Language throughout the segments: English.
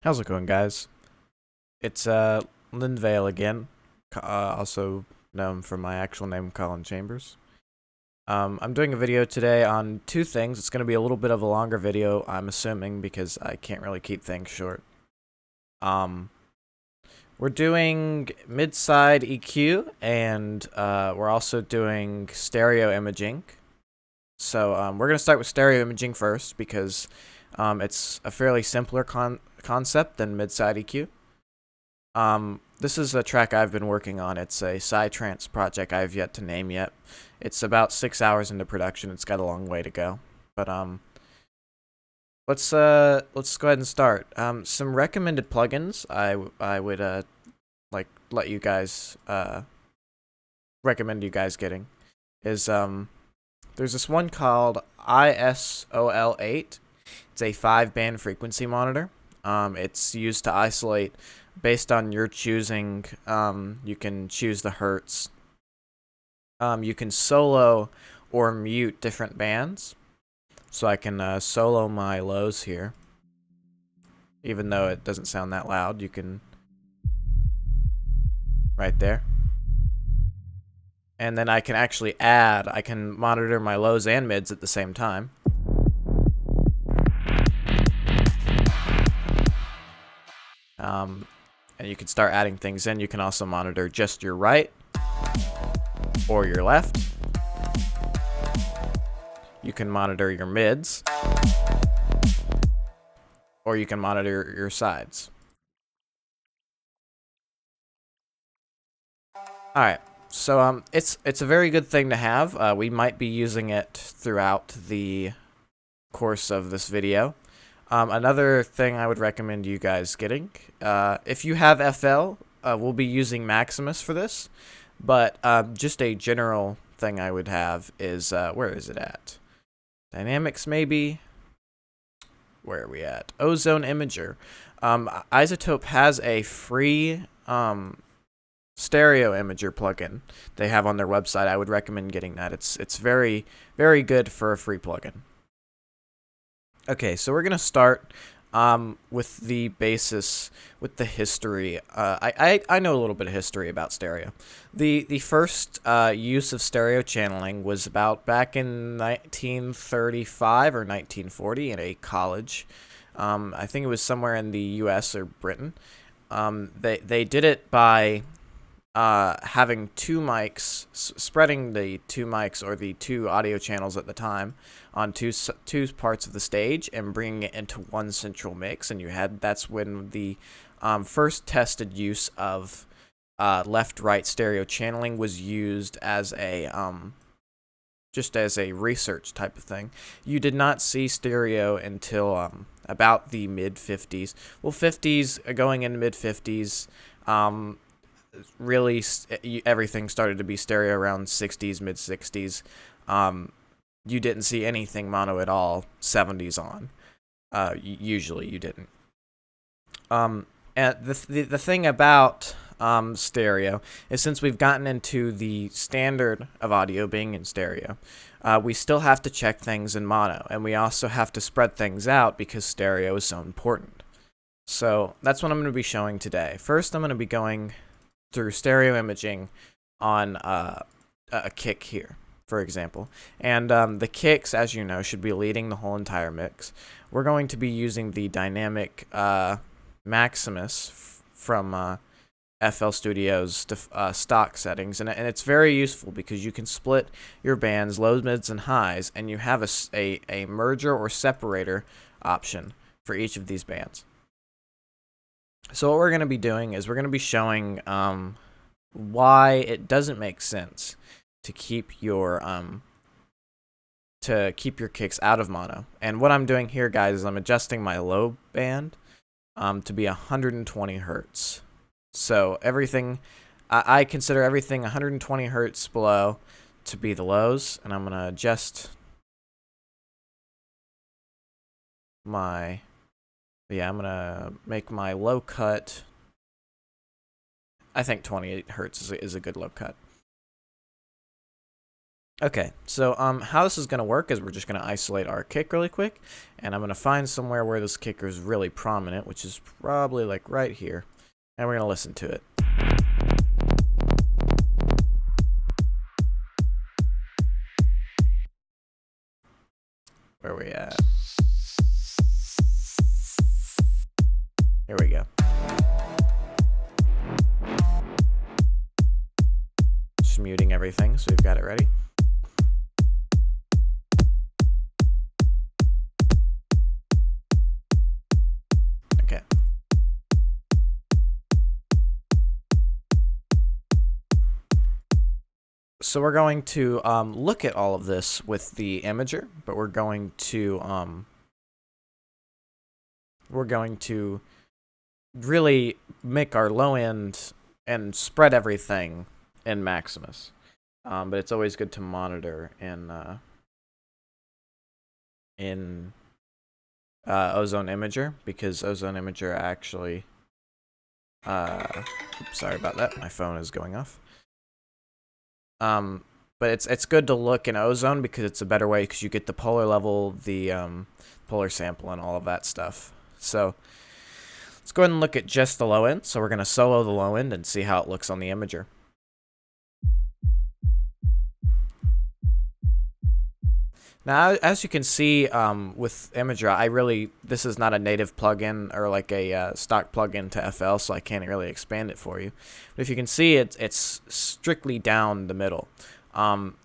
How's it going, guys? It's Linvale again, also known for my actual name, Colin Chambers. I'm doing a video today on two things. It's going to be a little bit of a longer video, I'm assuming, because I can't really keep things short. Um, we're doing mid-side EQ, and we're also doing stereo imaging. So we're going to start with stereo imaging first, because it's a fairly simpler concept than mid-side EQ. This is a track I've been working on. It's a psytrance project I've yet to name yet. It's about 6 hours into production. It's got a long way to go. But let's go ahead and start. Some recommended plugins I would like let you guys recommend you guys getting is there's this one called ISOL8. It's a 5-band frequency monitor. It's used to isolate based on your choosing. You can choose the hertz. You can solo or mute different bands. So I can solo my lows here. Even though it doesn't sound that loud, you can right there. And then I can actually I can monitor my lows and mids at the same time. And you can start adding things in. You can also monitor just your right or your left. You can monitor your mids, or you can monitor your sides. Alright, so it's a very good thing to have. We might be using it throughout the course of this video. Another thing I would recommend you guys getting, if you have FL, we'll be using Maximus for this, but just a general thing I would have is, where is it at? Dynamics, maybe? Where are we at? Ozone Imager. Isotope has a free stereo imager plugin they have on their website. I would recommend getting that. It's very, very good for a free plugin. Okay, so we're gonna start with the basis, with the history. I know a little bit of history about stereo. The first use of stereo channeling was about back in 1935 or 1940 in a college. I think it was somewhere in the U.S. or Britain. They did it by having two mics, spreading the two mics or the two audio channels at the time on two parts of the stage and bringing it into one central mix. And that's when the first tested use of left-right stereo channeling was used as a just as a research type of thing. You did not see stereo until about the mid-50s. Well, 50s going into mid-50s. Really, everything started to be stereo around 60s, mid-60s. You didn't see anything mono at all 70s on. Usually you didn't. And the thing about stereo is, since we've gotten into the standard of audio being in stereo, we still have to check things in mono, and we also have to spread things out because stereo is so important. So that's what I'm going to be showing today. First, I'm going to be going through stereo imaging on a kick here, for example. And the kicks, as you know, should be leading the whole entire mix. We're going to be using the dynamic Maximus from FL Studio's stock settings, and it's very useful because you can split your bands, lows, mids, and highs, and you have a merger or separator option for each of these bands. So what we're going to be doing is we're going to be showing why it doesn't make sense to keep your kicks out of mono. And what I'm doing here, guys, is I'm adjusting my low band to be 120 hertz. So everything, I consider everything 120 hertz below to be the lows, and I'm going to adjust my... Yeah, I'm going to make my low cut. I think 28 hertz is a good low cut. Okay, so how this is going to work is we're just going to isolate our kick really quick, and I'm going to find somewhere where this kicker is really prominent, which is probably like right here, and we're going to listen to it. Where are we at? Here we go. Just muting everything so we've got it ready. Okay. So we're going to look at all of this with the imager, but we're going to really make our low end and spread everything in Maximus. But it's always good to monitor in Ozone Imager, because Ozone Imager actually oops, sorry about that, my phone is going off. But it's good to look in Ozone because it's a better way, because you get the polar level, the polar sample, and all of that stuff. So let's go ahead and look at just the low end. So we're going to solo the low end and see how it looks on the imager. Now, as you can see with Imager, this is not a native plugin or like a stock plugin to FL, so I can't really expand it for you. But if you can see, it's strictly down the middle. And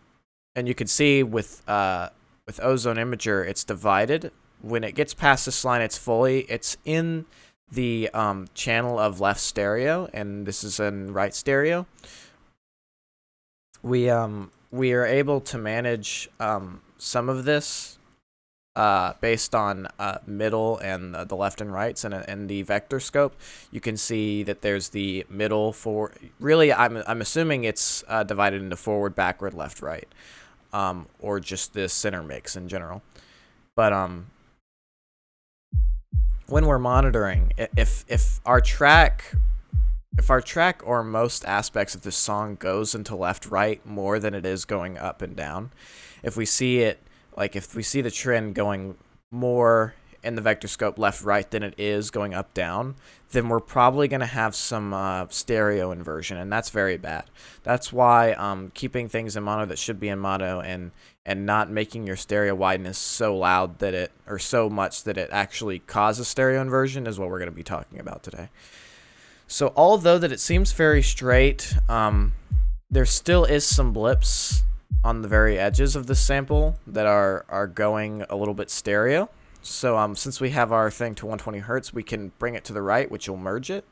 you can see with Ozone Imager, it's divided. When it gets past this line, it's in the channel of left stereo, and this is in right stereo. We are able to manage some of this based on middle and the left and rights, and the vector scope. You can see that there's the middle for really. I'm assuming it's divided into forward, backward, left, right, or just the center mix in general. But when we're monitoring, if our track or most aspects of the song goes into left right more than it is going up and down, if we see the trend going more in the vector scope left right than it is going up down, then we're probably going to have some stereo inversion, and that's very bad. That's why keeping things in mono that should be in mono and not making your stereo wideness so loud or so much that it actually causes stereo inversion is what we're going to be talking about today. So although that it seems very straight, there still is some blips on the very edges of the sample that are going a little bit stereo. So since we have our thing to 120 Hertz, we can bring it to the right, which will merge it.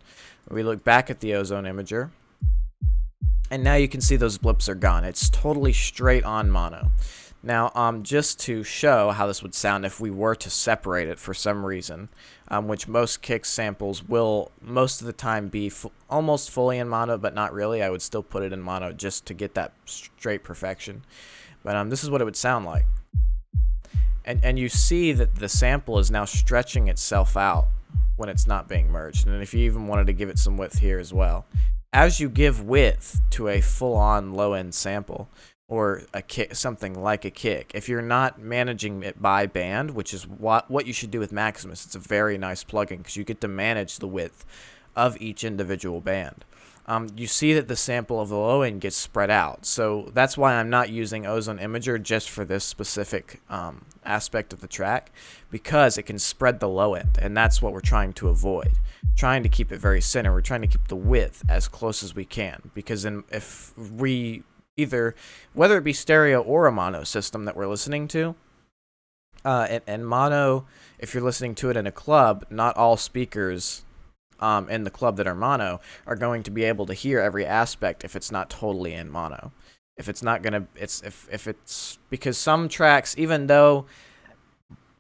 We look back at the Ozone Imager, and now you can see those blips are gone. It's totally straight on mono. Now, just to show how this would sound if we were to separate it for some reason, which most kick samples will most of the time be almost fully in mono, but not really. I would still put it in mono just to get that straight perfection. But this is what it would sound like. And you see that the sample is now stretching itself out when it's not being merged. And if you even wanted to give it some width here as well. As you give width to a full-on low-end sample, or a kick, something like a kick, if you're not managing it by band, which is what you should do with Maximus, it's a very nice plugin because you get to manage the width of each individual band. You see that the sample of the low end gets spread out. So that's why I'm not using Ozone Imager just for this specific aspect of the track, because it can spread the low end, and that's what we're trying to avoid. Trying to keep it very center. We're trying to keep the width as close as we can, because if we either, whether it be stereo or a mono system that we're listening to, and mono, if you're listening to it in a club, not all speakers in the club that are mono are going to be able to hear every aspect if it's not totally in mono. If it's not gonna, if it's because some tracks, even though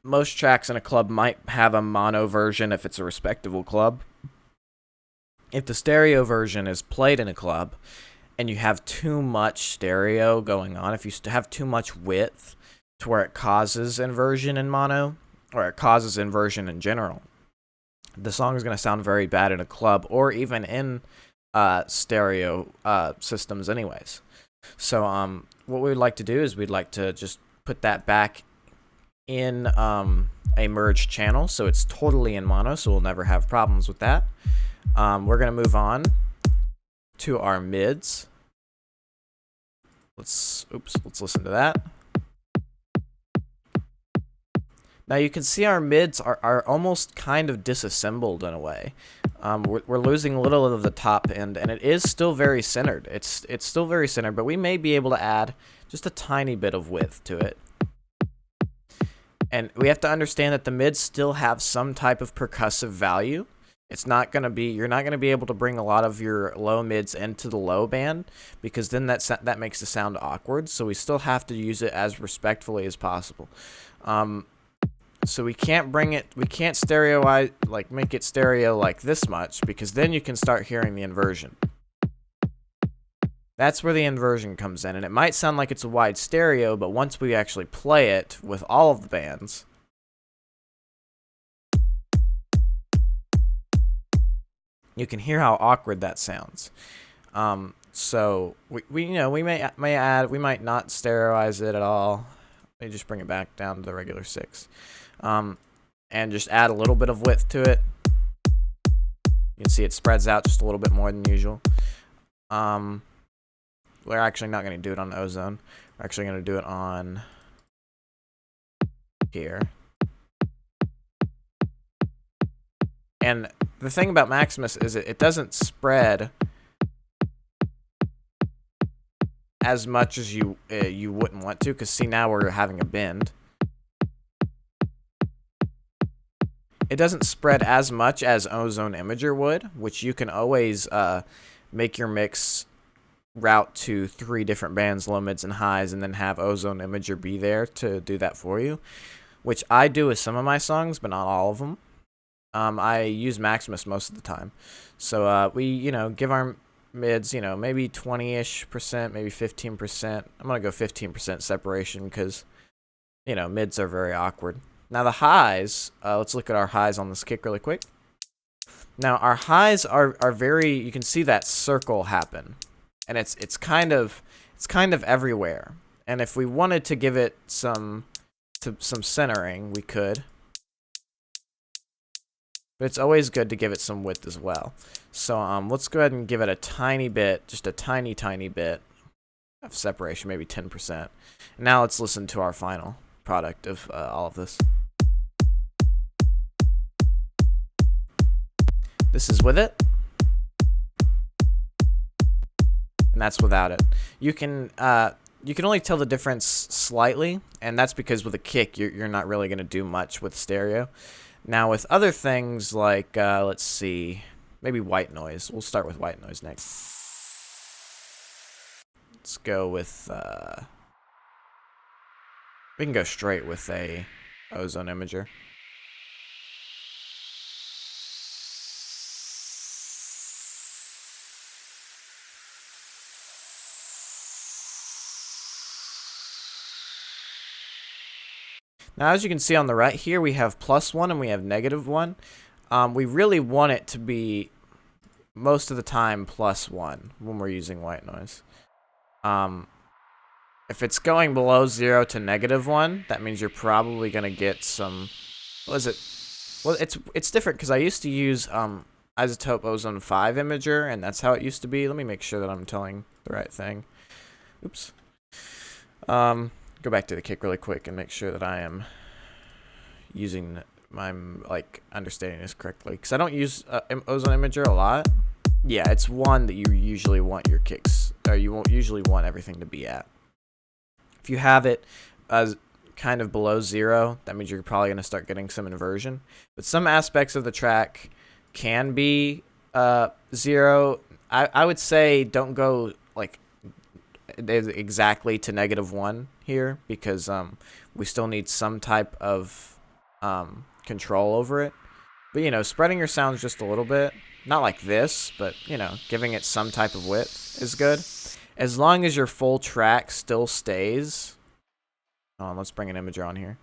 most tracks in a club might have a mono version if it's a respectable club, if the stereo version is played in a club and you have too much stereo going on, if you have too much width to where it causes inversion in mono, or it causes inversion in general, the song is going to sound very bad in a club or even in stereo systems anyways. So what we would like to do is we'd like to just put that back in a merged channel, so it's totally in mono, so we'll never have problems with that. We're going to move on to our mids. Let's listen to that. Now you can see our mids are almost kind of disassembled in a way. We're losing a little of the top end, and it is still very centered. It's still very centered, but we may be able to add just a tiny bit of width to it. And we have to understand that the mids still have some type of percussive value. It's not going to be, you're not going to be able to bring a lot of your low mids into the low band, because then that makes the sound awkward. So we still have to use it as respectfully as possible. So we can't make it stereo like this much, because then you can start hearing the inversion. That's where the inversion comes in, and it might sound like it's a wide stereo, but once we actually play it with all of the bands, you can hear how awkward that sounds. So we might not stereoize it at all. Let me just bring it back down to the regular 6. And just add a little bit of width to it. You can see it spreads out just a little bit more than usual. We're actually not going to do it on ozone. We're actually going to do it on here. And the thing about Maximus is it doesn't spread as much as you wouldn't want to, because see, now we're having a bend. It doesn't spread as much as Ozone Imager would, which you can always make your mix route to 3 different bands, low, mids, and highs, and then have Ozone Imager be there to do that for you, which I do with some of my songs, but not all of them. I use Maximus most of the time. So we, give our mids, maybe 20-ish%, maybe 15%. I'm going to go 15% separation because, mids are very awkward. Now the highs, let's look at our highs on this kick really quick. Now our highs are very, you can see that circle happen, and it's kind of everywhere. And if we wanted to give it some centering, we could. But it's always good to give it some width as well. So let's go ahead and give it a tiny bit, just a tiny bit of separation, maybe 10%. Now let's listen to our final product of all of this. This is with it, and that's without it. You can only tell the difference slightly, and that's because with a kick, you're not really going to do much with stereo. Now with other things like, let's see, maybe white noise. We'll start with white noise next. Let's go with, we can go straight with a Ozone Imager. Now, as you can see on the right here, we have +1 and we have -1. We really want it to be most of the time +1 when we're using white noise. If it's going below 0 to -1, that means you're probably going to get some, what is it? Well, it's different because I used to use Isotope Ozone 5 Imager, and that's how it used to be. Let me make sure that I'm telling the right thing. Oops. Go back to the kick really quick and make sure that I am using understanding this correctly, because I don't use Ozone Imager a lot. Yeah, it's 1 that you usually want your kicks, or you won't usually want everything to be at. If you have it as kind of below 0, that means you're probably going to start getting some inversion. But some aspects of the track can be 0. I would say don't go exactly to -1 here, because we still need some type of control over it. But spreading your sounds just a little bit, not like this, but giving it some type of width is good, as long as your full track still stays. Let's bring an imager on here.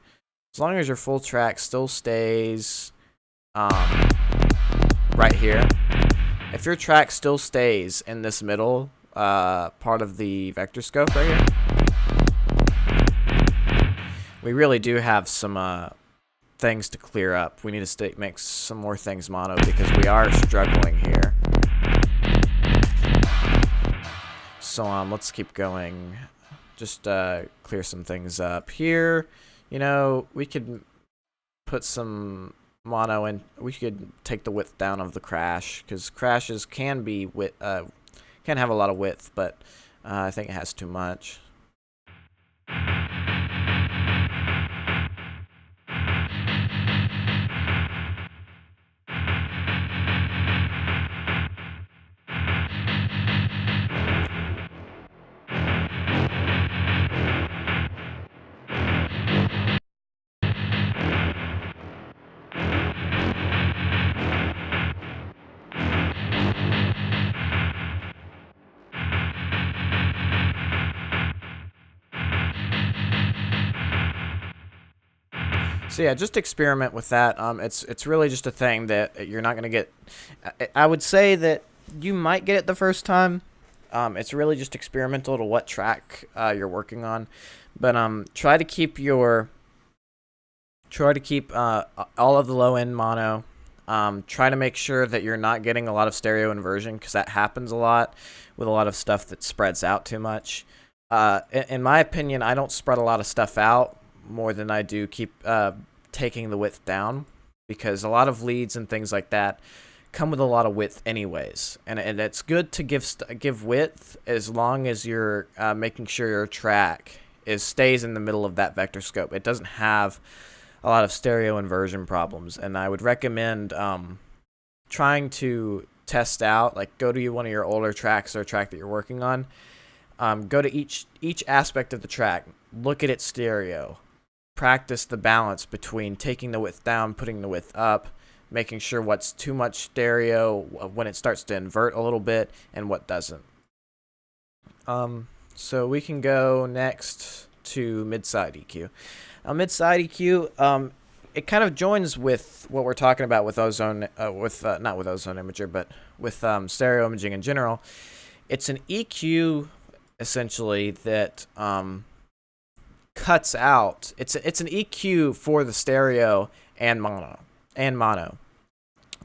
As long as your full track still stays right here. If your track still stays in this middle part of the vector scope right here, we really do have some things to clear up. We need to make some more things mono because we are struggling here. So let's keep going. Just clear some things up here. You know, we could put some mono in. We could take the width down of the crash because crashes can be can have a lot of width, but I think it has too much. So yeah, just experiment with that. It's really just a thing that you're not gonna get. I would say that you might get it the first time. It's really just experimental to what track you're working on, but try to keep all of the low end mono. Try to make sure that you're not getting a lot of stereo inversion because that happens a lot with a lot of stuff that spreads out too much. In my opinion, I don't spread a lot of stuff out more than I do keep taking the width down, because a lot of leads and things like that come with a lot of width anyways, and it's good to give width as long as you're making sure your track stays in the middle of that vector scope. It doesn't have a lot of stereo inversion problems, and I would recommend trying to test out, like go to one of your older tracks or a track that you're working on. Go to each aspect of the track, look at its stereo, practice the balance between taking the width down, putting the width up, making sure what's too much stereo when it starts to invert a little bit and what doesn't. So we can go next to mid-side EQ. Mid-side EQ, it kind of joins with what we're talking about with ozone, not with ozone imager, but with stereo imaging in general. It's an EQ essentially that cuts out. It's an EQ for the stereo and mono.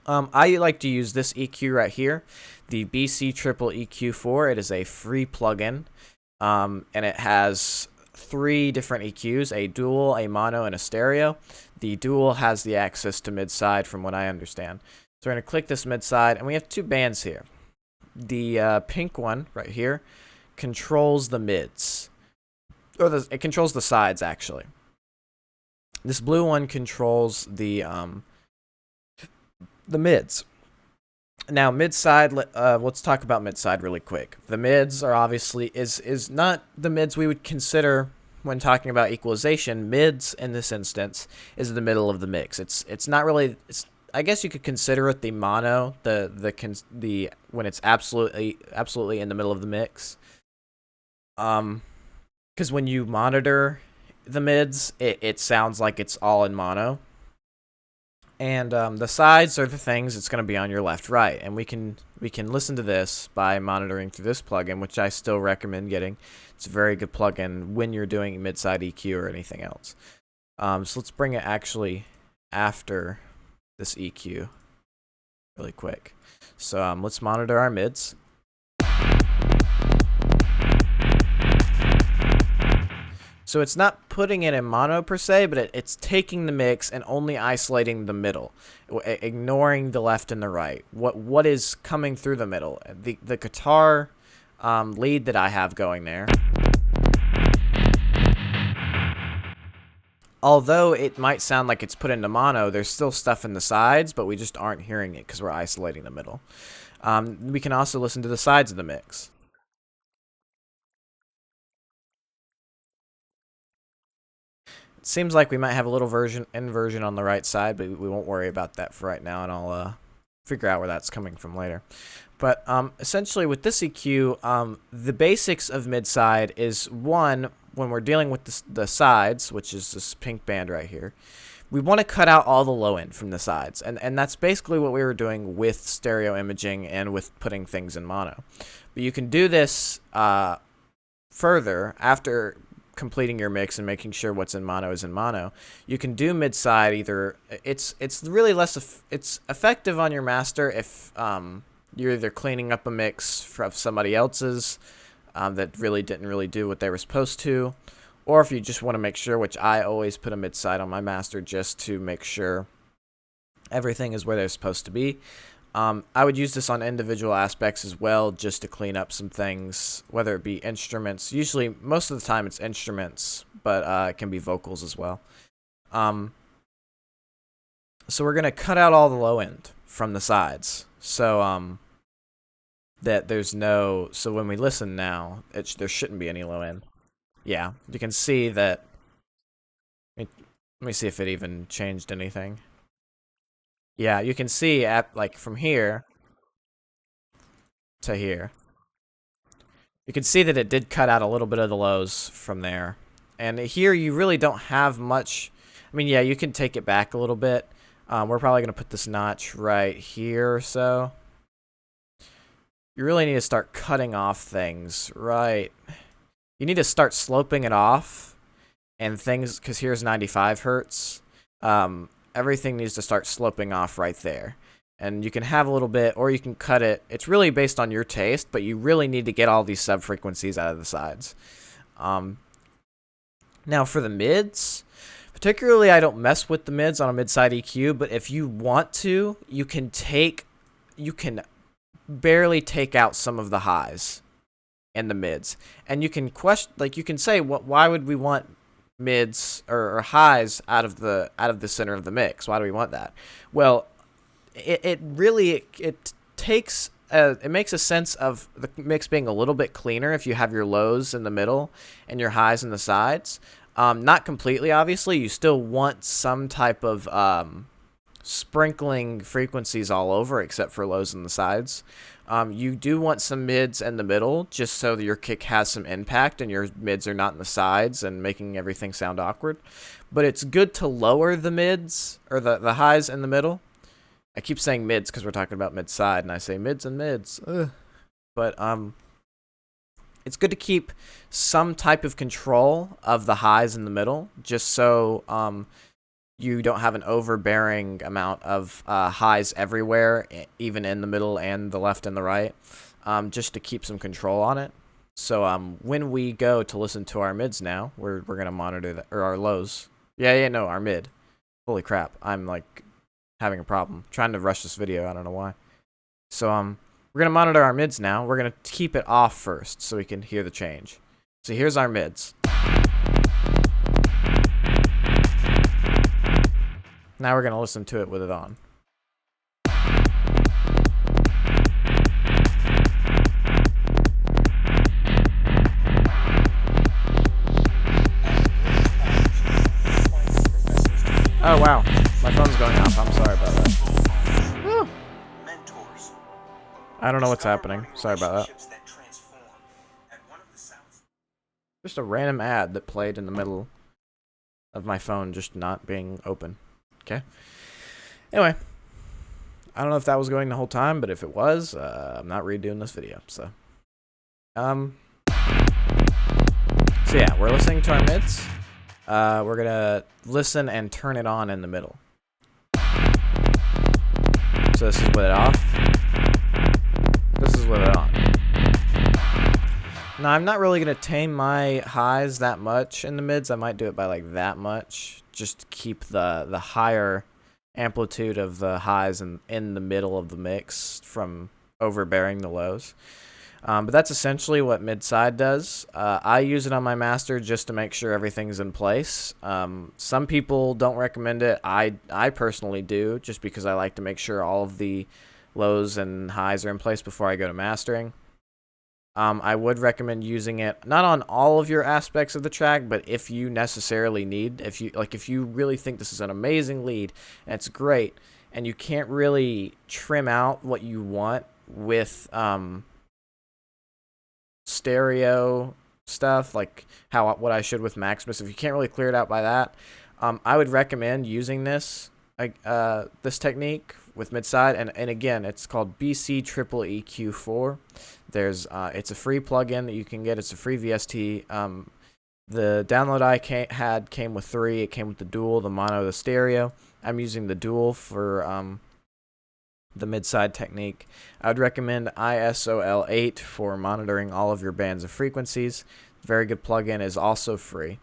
I like to use this EQ right here, the BC Triple EQ4. It is a free plugin, and it has 3 different EQs: a dual, a mono, and a stereo. The dual has the access to mid-side, from what I understand. So we're going to click this mid-side, and we have 2 bands here. The pink one right here controls the mids, or it controls the sides actually. This blue one controls the mids. Now mid-side, let's talk about mid-side really quick. The mids are obviously is not the mids we would consider when talking about equalization. Mids in this instance is the middle of the mix. It's not really. I guess you could consider it the mono, the when it's absolutely in the middle of the mix. Because when you monitor the mids, it sounds like it's all in mono. And the sides are the things it's going to be on your left, right, and we can listen to this by monitoring through this plugin, which I still recommend getting. It's a very good plugin when you're doing mid-side EQ or anything else. So let's bring it actually after this EQ really quick. So let's monitor our mids. So it's not putting it in mono per se, but it's taking the mix and only isolating the middle, ignoring the left and the right. What is coming through the middle? The guitar lead that I have going there, although it might sound like it's put into mono, there's still stuff in the sides, but we just aren't hearing it because we're isolating the middle. We can also listen to the sides of the mix. Seems like we might have a little inversion on the right side, but we won't worry about that for right now, and I'll figure out where that's coming from later. But essentially with this EQ, the basics of mid-side is, one, when we're dealing with the sides, which is this pink band right here, we want to cut out all the low end from the sides, and that's basically what we were doing with stereo imaging and with putting things in mono. But you can do this further after completing your mix and making sure what's in mono is in mono. You can do mid-side either. It's really less. It's effective on your master if you're either cleaning up a mix of somebody else's that really didn't do what they were supposed to, or if you just want to make sure, which I always put a mid-side on my master just to make sure everything is where they're supposed to be. I would use this on individual aspects as well, just to clean up some things, whether it be instruments. Usually, most of the time, it's instruments, but it can be vocals as well. So we're going to cut out all the low end from the sides. So that there's no... So when we listen now, there shouldn't be any low end. Yeah, you can see that... Let me see if it even changed anything. Yeah, you can see at like from here to here. You can see that it did cut out a little bit of the lows from there. And here you really don't have much. I mean, yeah, you can take it back a little bit. We're probably going to put this notch right here or so. You really need to start cutting off things, right? You need to start sloping it off and things, because here's 95 hertz. Everything needs to start sloping off right there. And you can have a little bit, or you can cut it. It's really based on your taste, but you really need to get all these sub-frequencies out of the sides. Now for the mids, particularly I don't mess with the mids on a mid-side EQ, but if you want to, you can barely take out some of the highs and the mids. And you can question, like you can say, why would we want mids or highs out of the center of the mix? Why do we want that? Well, it makes a sense of the mix being a little bit cleaner if you have your lows in the middle and your highs in the sides. Not completely, obviously. You still want some type of sprinkling frequencies all over, except for lows in the sides. You do want some mids in the middle, just so that your kick has some impact and your mids are not in the sides and making everything sound awkward. But it's good to lower the mids, or the highs in the middle. I keep saying mids because we're talking about mid-side, and I say mids and mids. Ugh. But it's good to keep some type of control of the highs in the middle, just so you don't have an overbearing amount of highs everywhere, even in the middle and the left and the right, just to keep some control on it. So when we go to listen to our mids now, we're going to monitor that, or our lows. No, our mid. Holy crap, I'm like having a problem. Trying to rush this video, I don't know why. So we're going to monitor our mids now. We're going to keep it off first so we can hear the change. So here's our mids. Now we're going to listen to it with it on. Oh wow, my phone's going off. I'm sorry about that. Woo. I don't know what's happening. Sorry about that. Just a random ad that played in the middle of my phone just not being open. Okay. Anyway, I don't know if that was going the whole time, but if it was, I'm not redoing this video. So yeah, we're listening to our mids. We're gonna listen and turn it on in the middle. So this is with it off. This is with it on. Now I'm not really gonna tame my highs that much in the mids. I might do it by like that much, just to keep the higher amplitude of the highs in the middle of the mix from overbearing the lows. But that's essentially what mid-side does. I use it on my master just to make sure everything's in place. Some people don't recommend it. I personally do, just because I like to make sure all of the lows and highs are in place before I go to mastering. I would recommend using it not on all of your aspects of the track, but if you necessarily need, if you really think this is an amazing lead and it's great, and you can't really trim out what you want with stereo stuff, like what I should with Maximus, if you can't really clear it out by that, I would recommend using this technique with mid-side, and again, it's called BC Triple EQ4. There's it's a free plugin that you can get. It's a free VST. The download I came with 3. It came with the dual, the mono, the stereo. I'm using the dual for the mid-side technique. I would recommend ISOL8 for monitoring all of your bands of frequencies. Very good plugin, is also free.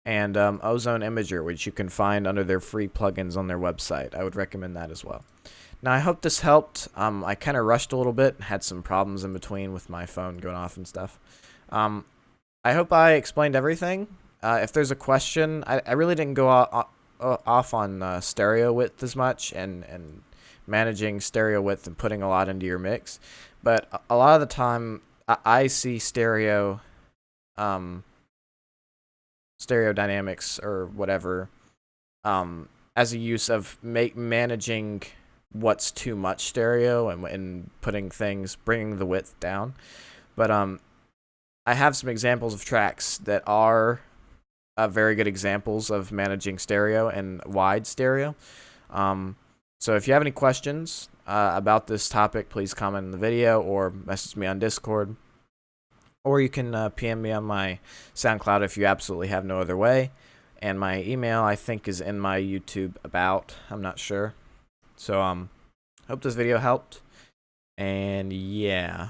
And Ozone Imager, which you can find under their free plugins on their website. I would recommend that as well. Now, I hope this helped. I kind of rushed a little bit, had some problems in between with my phone going off and stuff. I hope I explained everything. If there's a question, I really didn't go off on stereo width as much and managing stereo width and putting a lot into your mix. But a lot of the time, I see stereo dynamics or whatever as a use of managing what's too much stereo and bringing the width down. But I have some examples of tracks that are very good examples of managing stereo and wide stereo. So if you have any questions about this topic, please comment in the video or message me on Discord. Or you can PM me on my SoundCloud if you absolutely have no other way. And my email, I think, is in my YouTube about. I'm not sure. So hope this video helped. And yeah.